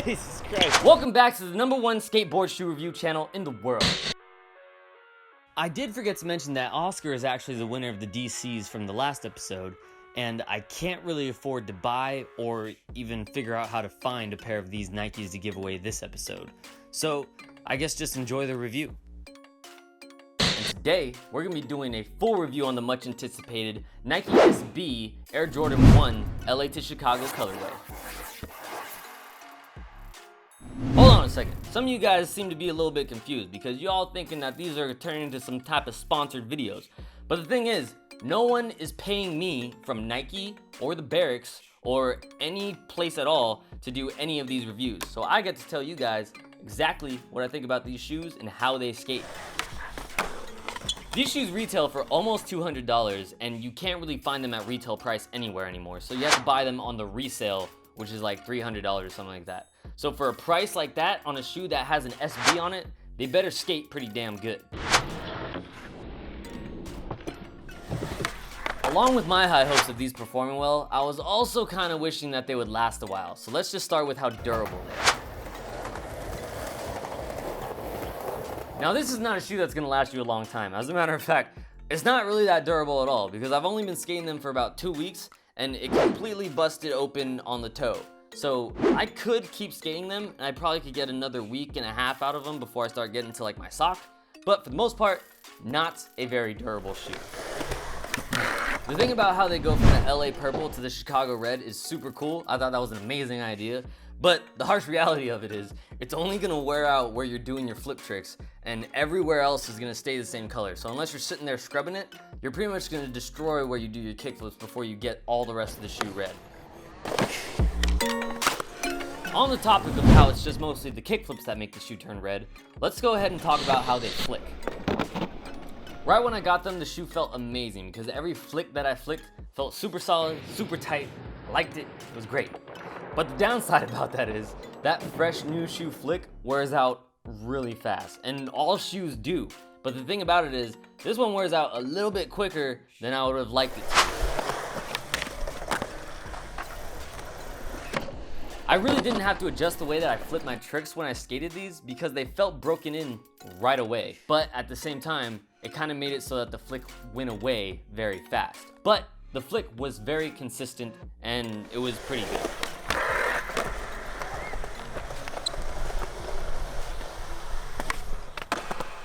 Jesus Christ. Welcome back to the #1 skateboard shoe review channel in the world. I did forget to mention that Oscar is actually the winner of the DCs from the last episode, and I can't really afford to buy or even figure out how to find a pair of these Nikes to give away this episode. So I guess just enjoy the review. And today, we're going to be doing a full review on the much anticipated Nike SB Air Jordan 1 LA to Chicago colorway. Hold on a second. Some of you guys seem to be a little bit confused because you all thinking that these are turning into some type of sponsored videos. But the thing is, no one is paying me from Nike or the Barracks or any place at all to do any of these reviews. So I get to tell you guys exactly what I think about these shoes and how they skate. These shoes retail for almost $200 and you can't really find them at retail price anywhere anymore. So you have to buy them on the resale, which is like $300 or something like that. So for a price like that on a shoe that has an SB on it, they better skate pretty damn good. Along with my high hopes of these performing well, I was also kind of wishing that they would last a while. So let's just start with how durable they are. Now this is not a shoe that's gonna last you a long time. As a matter of fact, it's not really that durable at all because I've only been skating them for about 2 weeks and it completely busted open on the toe. So I could keep skating them and I probably could get another week and a half out of them before I start getting to like my sock. But for the most part, not a very durable shoe. The thing about how they go from the LA purple to the Chicago red is super cool. I thought that was an amazing idea. But the harsh reality of it is, it's only gonna wear out where you're doing your flip tricks and everywhere else is gonna stay the same color. So unless you're sitting there scrubbing it, you're pretty much gonna destroy where you do your kickflips before you get all the rest of the shoe red. On the topic of how it's just mostly the kickflips that make the shoe turn red, let's go ahead and talk about how they flick. Right when I got them, the shoe felt amazing because every flick that I flicked felt super solid, super tight, liked it, it was great. But the downside about that is that fresh new shoe flick wears out really fast, and all shoes do. But the thing about it is, this one wears out a little bit quicker than I would have liked it to. I really didn't have to adjust the way that I flipped my tricks when I skated these because they felt broken in right away. But at the same time, it kind of made it so that the flick went away very fast. But the flick was very consistent and it was pretty good.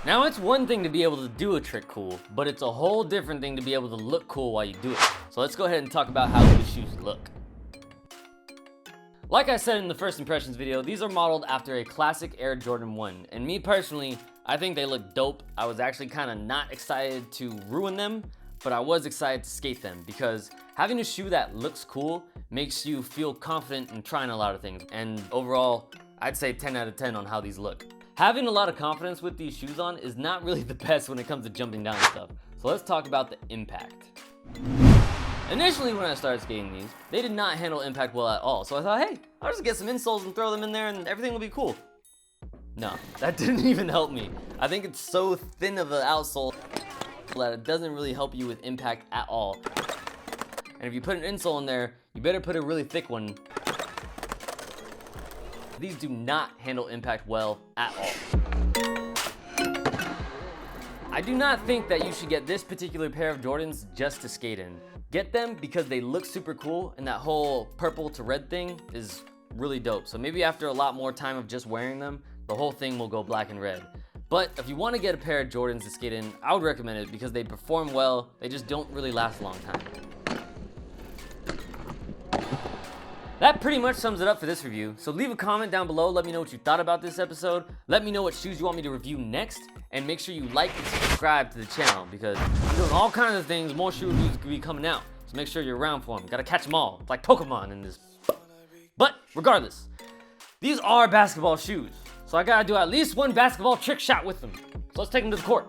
Now it's one thing to be able to do a trick cool, but it's a whole different thing to be able to look cool while you do it. So let's go ahead and talk about how these shoes look. Like I said in the first impressions video, these are modeled after a classic Air Jordan 1. And me personally, I think they look dope. I was actually kind of not excited to ruin them, but I was excited to skate them because having a shoe that looks cool makes you feel confident in trying a lot of things. And overall, I'd say 10 out of 10 on how these look. Having a lot of confidence with these shoes on is not really the best when it comes to jumping down and stuff. So let's talk about the impact. Initially, when I started skating these, they did not handle impact well at all. So I thought, hey, I'll just get some insoles and throw them in there and everything will be cool. No, that didn't even help me. I think it's so thin of an outsole that it doesn't really help you with impact at all. And if you put an insole in there, you better put a really thick one. These do not handle impact well at all. I do not think that you should get this particular pair of Jordans just to skate in. Get them because they look super cool and that whole purple to red thing is really dope. So maybe after a lot more time of just wearing them, the whole thing will go black and red. But if you want to get a pair of Jordans to skate in, I would recommend it because they perform well, they just don't really last a long time. That pretty much sums it up for this review. So leave a comment down below, let me know what you thought about this episode. Let me know what shoes you want me to review next. And make sure you like and subscribe to the channel because we're doing all kinds of things, more shoe reviews could be coming out. So make sure you're around for them. Gotta catch them all. It's like Pokemon in this. But regardless, these are basketball shoes. So I gotta do at least one basketball trick shot with them. So let's take them to the court.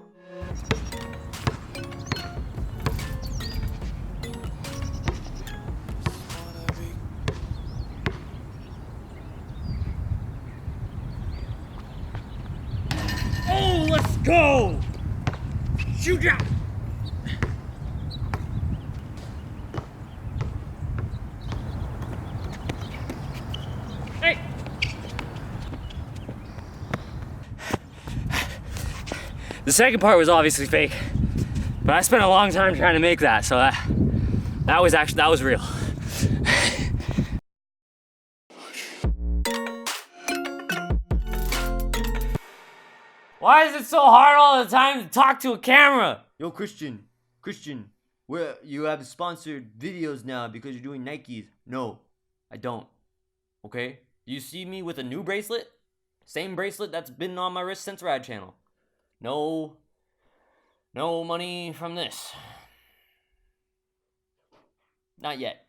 Oh, let's go! Shoot out! Hey! The second part was obviously fake, but I spent a long time trying to make that, so that was real. Why is it so hard all the time to talk to a camera? Yo, Christian, where you have sponsored videos now because you're doing Nikes. No, I don't. Okay? You see me with a new bracelet? Same bracelet that's been on my wrist since Rad Channel. No money from this. Not yet.